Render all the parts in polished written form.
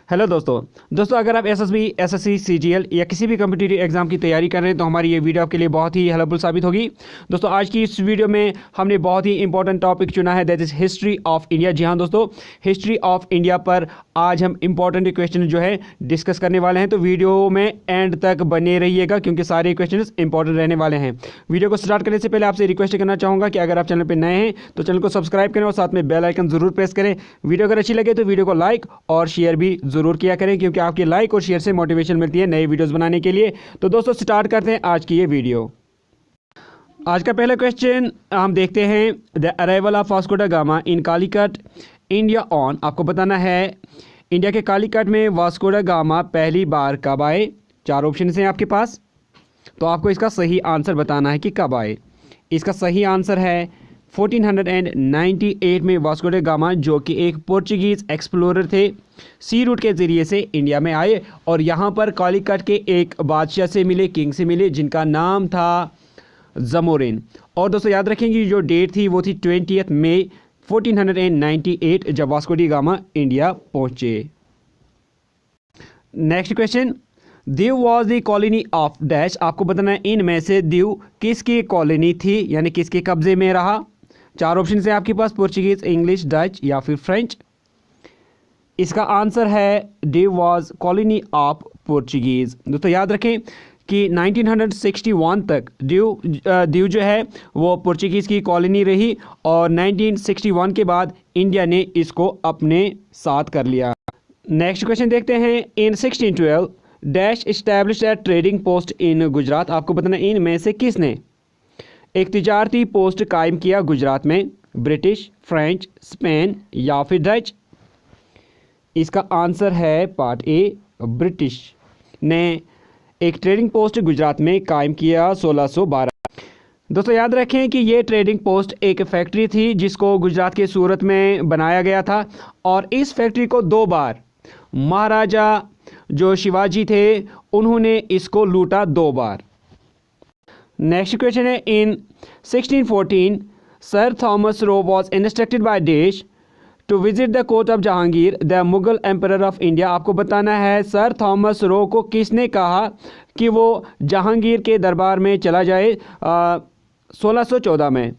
Hello दोस्तों अगर आप एसएसबी, एसएससी, सीजीएल या किसी भी कम्पिटिटिव एग्जाम की तैयारी कर रहे हैं तो हमारी ये वीडियो आपके लिए बहुत ही हेल्पफुल साबित होगी। दोस्तों आज की इस वीडियो में हमने बहुत ही इंपॉर्टेंट टॉपिक चुना है, that is history of India. जी हाँ दोस्तों, हिस्ट्री ऑफ इंडिया पर आज हम इंपॉर्टेंट क्वेश्चन जो है डिस्कस करने वाले हैं, तो वीडियो में एंड तक बने रहिएगा क्योंकि सारे क्वेश्चन इंपॉर्टेंट रहने वाले हैं। वीडियो को स्टार्ट करने से पहले आपसे रिक्वेस्ट करना चाहूँगा कि अगर आप चैनल पर नए हैं तो चैनल को सब्सक्राइब करें और साथ में बेल आइकन जरूर प्रेस करें। वीडियो अगर अच्छी लगे तो वीडियो को लाइक और शेयर भी जरूर किया करें क्योंकि आपके लाइक और शेयर से मोटिवेशन मिलती है नए वीडियोस बनाने के लिए। तो दोस्तों स्टार्ट करते हैं आज की ये वीडियो। आज का पहला क्वेश्चन हम देखते हैं, द अराइवल ऑफ वास्को दा gamma in Calicut India on. आपको बताना है इंडिया के कालीकट में वास्को दा गामा पहली बार कब आए। चार ऑप्शन हैं आपके पास, तो आपको इसका सही आंसर बताना है कि कब आए। इसका सही आंसर है 1498 में वास्को दा गामा, जो कि एक पोर्चुगीज़ एक्सप्लोरर थे, सी रूट के ज़रिए से इंडिया में आए और यहाँ पर कालीकट के एक बादशाह से मिले, किंग से मिले, जिनका नाम था जमोरिन। और दोस्तों याद रखेंगे जो डेट थी वो थी 20 मई 1498 जब वास्को डी गामा इंडिया पहुँचे। Next question, Diu was the colony of dash. आपको बताना है इनमें से दीव किसकी कॉलोनी थी, यानी किसके कब्जे में रहा। चार ऑप्शन है आपके पास, पोर्चुगीज, इंग्लिश, डच या फिर फ्रेंच। इसका आंसर है Diu was colony of Portuguese. दोस्तों याद रखें कि 1961 तक दीव जो है वो पोर्चुगीज़ की कॉलोनी रही और 1961 के बाद इंडिया ने इसको अपने साथ कर लिया। नेक्स्ट क्वेश्चन देखते हैं, इन 1612 डैश इस्टेब्लिश ए ट्रेडिंग पोस्ट इन गुजरात। आपको बताना इनमें से किसने एक तिजारती पोस्ट कायम किया गुजरात में, ब्रिटिश, फ्रेंच, स्पेन या फिर डच। इसका आंसर है पार्ट ए, ब्रिटिश ने एक ट्रेडिंग पोस्ट गुजरात में कायम किया 1612। दोस्तों याद रखें कि ये ट्रेडिंग पोस्ट एक फैक्ट्री थी जिसको गुजरात के सूरत में बनाया गया था और इस फैक्ट्री को दो बार महाराजा जो शिवाजी थे उन्होंने इसको लूटा दो बार। नेक्स्ट क्वेश्चन है, in 1614 sir Thomas Roe was instructed by dash to visit the court of Jahangir the Mughal emperor of India. आपको बताना है सर थॉमस रो को किसने कहा कि वो जहांगीर के दरबार में चला जाए 1614 में।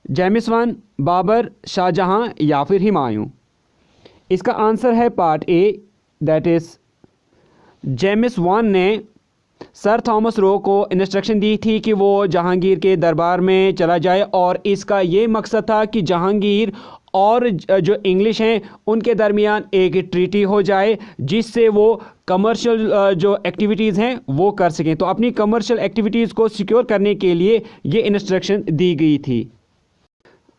जेम्स वन, बाबर, शाहजहां या फिर हुमायूं। इसका आंसर है part A, that is James one ने सर थॉमस रो को इंस्ट्रक्शन दी थी कि वो जहांगीर के दरबार में चला जाए और इसका ये मकसद था कि जहांगीर और जो इंग्लिश हैं उनके दरमियान एक ट्रीटी हो जाए जिससे वो कमर्शियल जो एक्टिविटीज़ हैं वो कर सकें। तो अपनी कमर्शियल एक्टिविटीज़ को सिक्योर करने के लिए ये इंस्ट्रक्शन दी गई थी।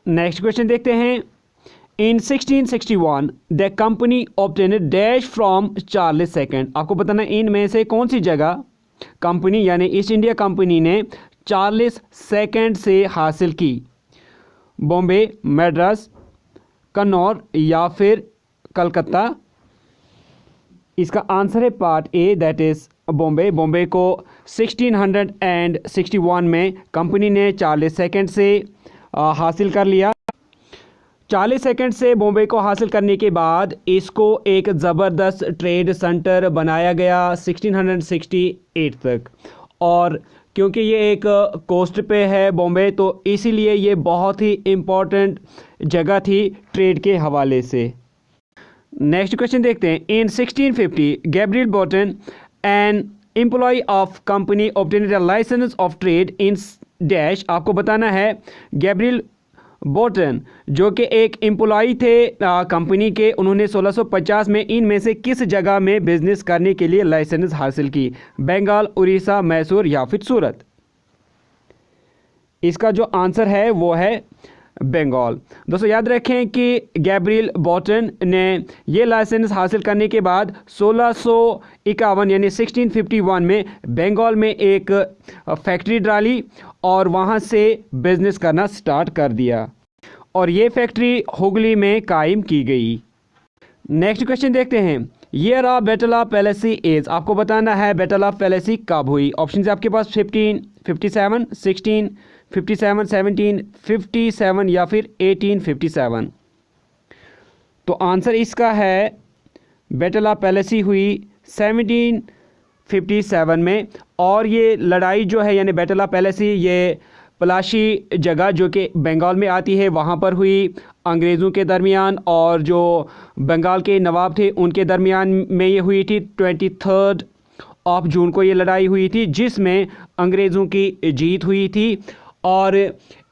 नेक्स्ट क्वेश्चन देखते हैं, इन 1661 the company obtained dash from Charles second. आपको बताना इनमें से कौन सी जगह कंपनी यानी ईस्ट इंडिया कंपनी ने चार्ल्स सेकंड से हासिल की, बॉम्बे, मद्रास, कन्नौर या फिर कलकत्ता। इसका आंसर है part A, that is Bombay. Bombay को 1661 में कंपनी ने चार्ल्स सेकंड से हासिल कर लिया। चार्ल्स सेकंड से बॉम्बे को हासिल करने के बाद इसको एक ज़बरदस्त ट्रेड सेंटर बनाया गया 1668 तक, और क्योंकि ये एक कोस्ट पे है बॉम्बे तो इसीलिए ये बहुत ही इम्पोर्टेंट जगह थी ट्रेड के हवाले से। नेक्स्ट क्वेश्चन देखते हैं, in 1650 Gabriel Boughton an employee of company obtained a license of trade in dash. आपको बताना है गैब्रियल बॉटन जो कि एक एम्प्लॉय थे कंपनी के, उन्होंने 1650 में इनमें से किस जगह में बिजनेस करने के लिए लाइसेंस हासिल की, बंगाल, उड़ीसा, मैसूर या फिर सूरत। इसका जो आंसर है वो है बंगाल। दोस्तों याद रखें कि गैब्रियल बॉटन ने ये लाइसेंस हासिल करने के बाद 1651 यानी 1651 में बंगाल में एक फैक्ट्री डाली और वहाँ से बिजनेस करना स्टार्ट कर दिया और ये फैक्ट्री हुगली में कायम की गई। नेक्स्ट क्वेश्चन देखते हैं, year of battle of Plassey is. आपको बताना है बैटल ऑफ प्लेसी कब हुई। ऑप्शन है आपके पास 15, 57, 16, 57, 17, 57 या फिर 1857। तो आंसर इसका है बैटल ऑफ पैलेसी हुई 1757 में। और ये लड़ाई जो है यानी बैटल ऑफ पैलेसी ये पलाशी जगह जो कि बंगाल में आती है वहाँ पर हुई अंग्रेज़ों के दरमियान, और जो बंगाल के नवाब थे उनके दरमियान में ये हुई थी। 23 जून को ये लड़ाई हुई थी जिसमें अंग्रेज़ों की जीत हुई थी। और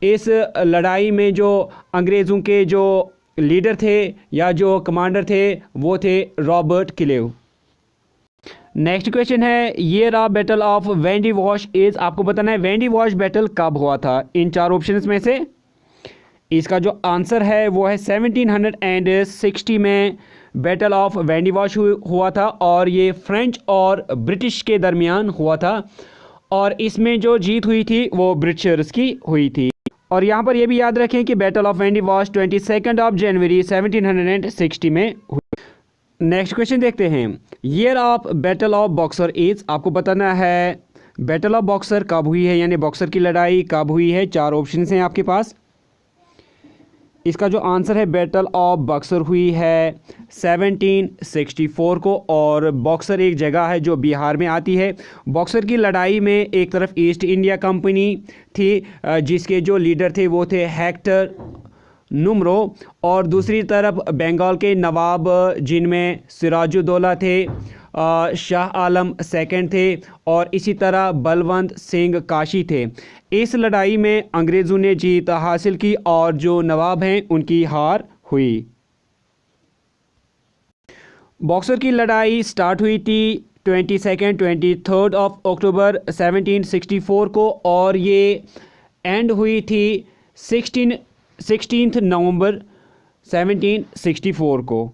इस लड़ाई में जो अंग्रेज़ों के जो लीडर थे या जो कमांडर थे वो थे रॉबर्ट क्लेव। नेक्स्ट क्वेश्चन है year of battle of Wendy wash is, आपको बताना है वेंडी वॉश बैटल कब हुआ था इन चार ऑप्शंस में से। इसका जो आंसर है वो है 1760 में बैटल ऑफ वेंडी वॉश हुआ था, और ये फ्रेंच और ब्रिटिश के दरमियान हुआ था, और इसमें जो जीत हुई थी वो ब्रिटिशर्स की हुई थी। और यहाँ पर ये भी याद रखें कि बैटल ऑफ वेंडी वॉश 22 जनवरी 1760 में हुई। नेक्स्ट क्वेश्चन देखते हैं year of battle of boxer is, आपको बताना है बैटल ऑफ बॉक्सर कब हुई है यानी बॉक्सर की लड़ाई कब हुई है। चार ऑप्शंस हैं आपके पास। इसका जो आंसर है बैटल ऑफ बक्सर हुई है 1764 को, और बक्सर एक जगह है जो बिहार में आती है। बक्सर की लड़ाई में एक तरफ ईस्ट इंडिया कंपनी थी जिसके जो लीडर थे वो थे हेक्टर नुमरो, और दूसरी तरफ बंगाल के नवाब जिनमें सिराजुद्दौला थे, शाह आलम सेकंड थे, और इसी तरह बलवंत सिंह काशी थे। इस लड़ाई में अंग्रेज़ों ने जीत हासिल की और जो नवाब हैं उनकी हार हुई। बॉक्सर की लड़ाई स्टार्ट हुई थी 23 अक्टूबर 1764 को, और ये एंड हुई थी 16 नवंबर 1764 को।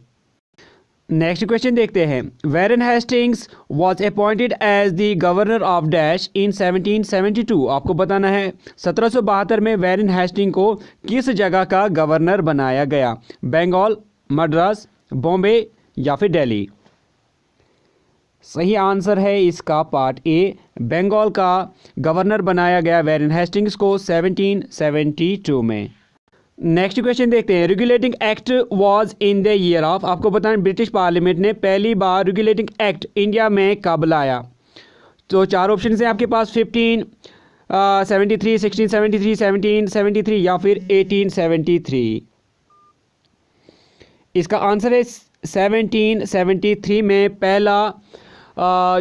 नेक्स्ट क्वेश्चन देखते हैं Warren Hastings was appointed as the governor of dash in 1772, आपको बताना है 1772 में वैरन हेस्टिंग को किस जगह का गवर्नर बनाया गया। बंगाल, मद्रास, बॉम्बे या फिर दिल्ली। सही आंसर है इसका पार्ट ए, बंगाल का गवर्नर बनाया गया वैरन हेस्टिंग्स को 1772 में। नेक्स्ट क्वेश्चन देखते हैं regulating act was in the year of, आपको बताएं ब्रिटिश पार्लियामेंट ने पहली बार रेगुलेटिंग एक्ट इंडिया में कब लाया। तो चार ऑप्शन हैं आपके पास 1573, 1673, 1773 या फिर 1873। इसका आंसर है 1773 में पहला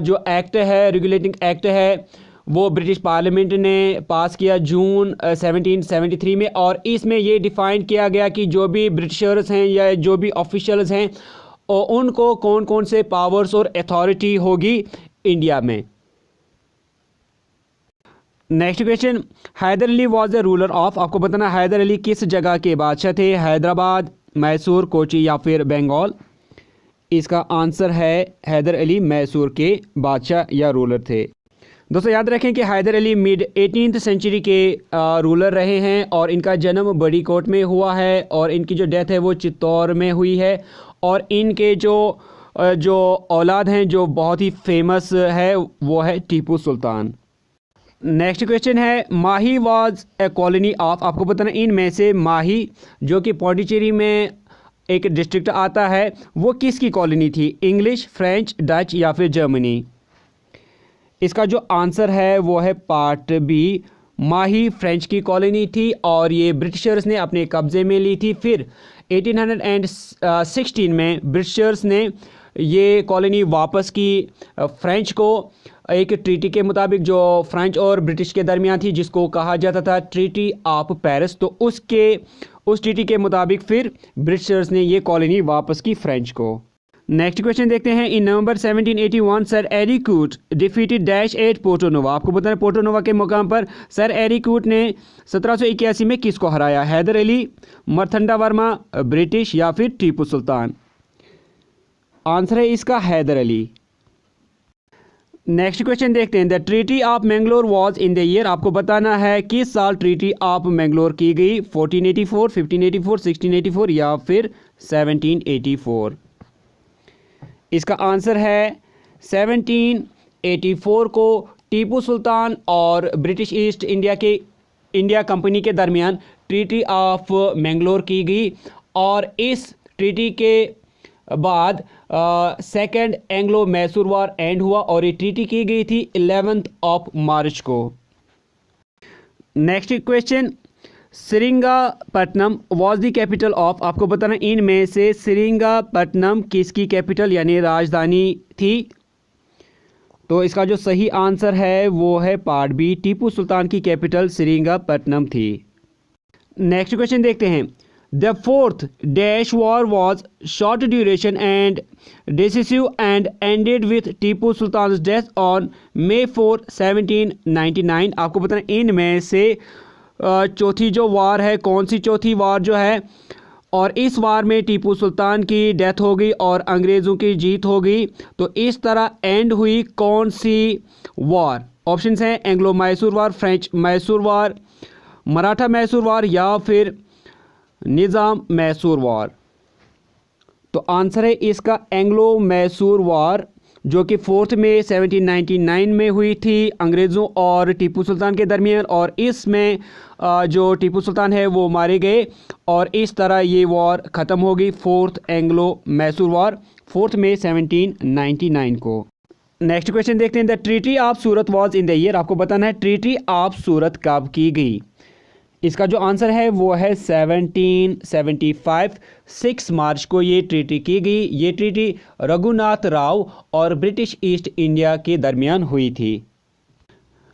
जो एक्ट है रेगुलेटिंग एक्ट है वो ब्रिटिश पार्लियामेंट ने पास किया जून 1773 में, और इसमें ये डिफ़ाइन किया गया कि जो भी ब्रिटिशर्स हैं या जो भी ऑफिशियल्स हैं उनको कौन कौन से पावर्स और अथॉरिटी होगी इंडिया में। Next question Hyder Ali was the ruler of, आपको बताना हैदर अली किस जगह के बादशाह थे। हैदराबाद, मैसूर, कोची या फिर बंगाल। इसका आंसर है हैदर अली मैसूर के बादशाह या रूलर थे। दोस्तों याद रखें कि Hyder Ali mid 18th century के रूलर रहे हैं, और इनका जन्म बड़ी कोट में हुआ है, और इनकी जो डेथ है वो चित्तौड़ में हुई है, और इनके जो औलाद हैं जो बहुत ही फेमस है वो है टीपू सुल्तान। नेक्स्ट क्वेश्चन है माही वाज ए कॉलोनी ऑफ, आपको बताना इनमें से माही जो कि पौंडीचेरी में एक डिस्ट्रिक्ट आता है वो किसकी कॉलोनी थी। इंग्लिश, फ्रेंच, डच या फिर जर्मनी। इसका जो आंसर है वो है पार्ट बी, माही फ्रेंच की कॉलोनी थी, और ये ब्रिटिशर्स ने अपने कब्ज़े में ली थी। फिर 1816 में ब्रिटिशर्स ने ये कॉलोनी वापस की फ्रेंच को, एक ट्रीटी के मुताबिक जो फ्रेंच और ब्रिटिश के दरमियान थी जिसको कहा जाता था ट्रीटी ऑफ पेरिस। तो उस ट्रीटी के मुताबिक फिर ब्रिटिशर्स ने ये कॉलोनी वापस की फ्रेंच को। नेक्स्ट क्वेश्चन देखते हैं इन नवंबर 1781 sir एरिकूट defeated dash at Porto Novo, आपको बताना पोर्टोनोवा के मुकाम पर सर एरिकूट ने 1781 में किसको हराया। हैदर अली, मर्तंडा वर्मा, ब्रिटिश या फिर टीपू सुल्तान। आंसर है इसका हैदर अली। नेक्स्ट क्वेश्चन देखते हैं the treaty of Mangalore was in the year, आपको बताना है किस साल ट्रीटी ऑफ मैंगलोर की गई। 1484, 1584, 1684 या फिर 1784। इसका आंसर है 1784 को टीपू सुल्तान और ब्रिटिश ईस्ट इंडिया कंपनी के दरमियान ट्रीटी ऑफ मैंगलोर की गई, और इस ट्रीटी के बाद second Anglo Mysore war and हुआ और ये ट्रीटी की गई थी 11 मार्च को। Next question, Srirangapatnam was the capital of, आपको बताना इनमें से श्रीरंगपट्टनम किसकी कैपिटल यानी राजधानी थी। तो इसका जो सही आंसर है वो है पार्ट बी, टीपू सुल्तान की कैपिटल श्रीरंगपट्टनम थी। नेक्स्ट क्वेश्चन देखते हैं, the fourth dash war was short duration and decisive and ended with Tipu Sultan death on May 4, 1799। आपको बताना इनमें से चौथी जो वार है, कौन सी चौथी वार जो है, और इस वार में टीपू सुल्तान की डेथ हो गई और अंग्रेज़ों की जीत हो गई। तो इस तरह एंड हुई कौन सी वार। ऑप्शंस हैं एंग्लो मैसूर वार, फ्रेंच मैसूर वार, मराठा मैसूर वार या फिर निज़ाम मैसूर वार। तो आंसर है इसका एंग्लो मैसूर वार, जो कि 4 मई 1799 में हुई थी अंग्रेज़ों और टीपू सुल्तान के दरमियान, और इसमें जो टीपू सुल्तान है वो मारे गए और इस तरह ये वॉर ख़त्म हो गई, 4th एंग्लो मैसूर वॉर 4 मई 1799 को। नेक्स्ट क्वेश्चन देखते हैं, the treaty of Surat was in the year, आपको बताना है ट्रीटी ऑफ सूरत कब की गई। इसका जो आंसर है वो है 1775, 6 मार्च को ये ट्रीटी की गई। ये ट्रीटी रघुनाथ राव और ब्रिटिश ईस्ट इंडिया के दरमियान हुई थी।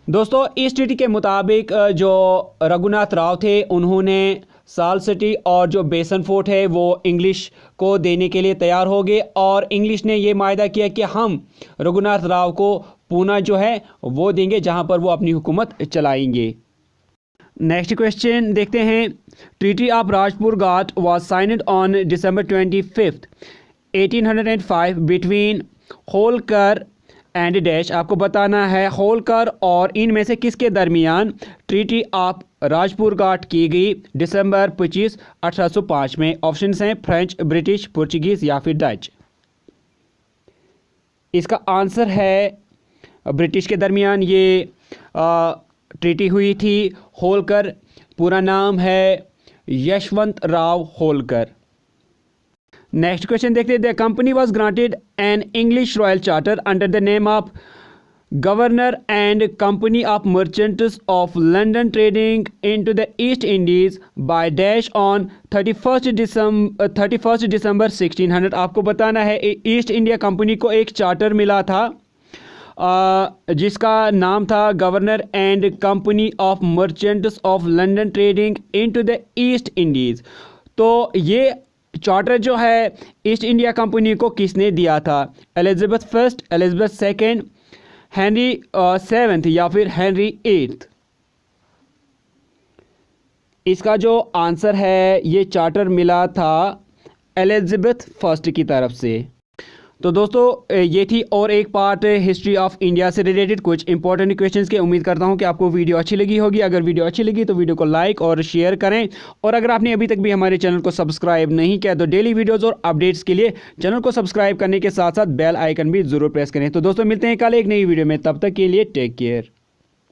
दोस्तों इस ट्रीटी के मुताबिक जो रघुनाथ राव थे उन्होंने साल सिटी और जो बेसन फोर्ट है वो इंग्लिश को देने के लिए तैयार हो गए और इंग्लिश ने ये मायदा किया कि हम रघुनाथ राव को पूना जो है वो देंगे जहां पर वो अपनी हुकूमत चलाएंगे। नेक्स्ट क्वेश्चन देखते हैं, treaty of Rajpur Ghat was signed on December 25, 1805 between Holkar and dash, आपको बताना है होलकर और इनमें से किसके दरमियान ट्रीटी ऑफ राजपुर घाट की गई December 25, 1805 में। ऑप्शंस हैं फ्रेंच, ब्रिटिश, पुर्तगीज या फिर डच। इसका आंसर है ब्रिटिश के दरमियान ये ट्रीटी हुई थी। होलकर पूरा नाम है यशवंत राव होलकर। नेक्स्ट क्वेश्चन देखते हैं, the company was granted an English royal charter under the name of governor and company of merchants of London trading into the east Indies by dash on 31 दिसंबर 1600। आपको बताना है ईस्ट इंडिया कंपनी को एक charter मिला था जिसका नाम था governor and company of merchants of London trading into the east Indies. तो ये चार्टर जो है ईस्ट इंडिया कंपनी को किसने दिया था, Elizabeth first, Elizabeth second, Henry 7th या फिर हेनरी 8th। इसका जो आंसर है ये चार्टर मिला था एलिजाबेथ फर्स्ट की तरफ से। तो दोस्तों ये थी और एक पार्ट हिस्ट्री ऑफ इंडिया से रिलेटेड कुछ इंपॉर्टेंट क्वेश्चंस के। उम्मीद करता हूं कि आपको वीडियो अच्छी लगी होगी। अगर वीडियो अच्छी लगी तो वीडियो को लाइक और शेयर करें, और अगर आपने अभी तक भी हमारे चैनल को सब्सक्राइब नहीं किया तो डेली वीडियोज़ और अपडेट्स के लिए चैनल को सब्सक्राइब करने के साथ साथ बेल आइकन भी ज़रूर प्रेस करें। तो दोस्तों मिलते हैं कल एक नई वीडियो में, तब तक के लिए टेक केयर।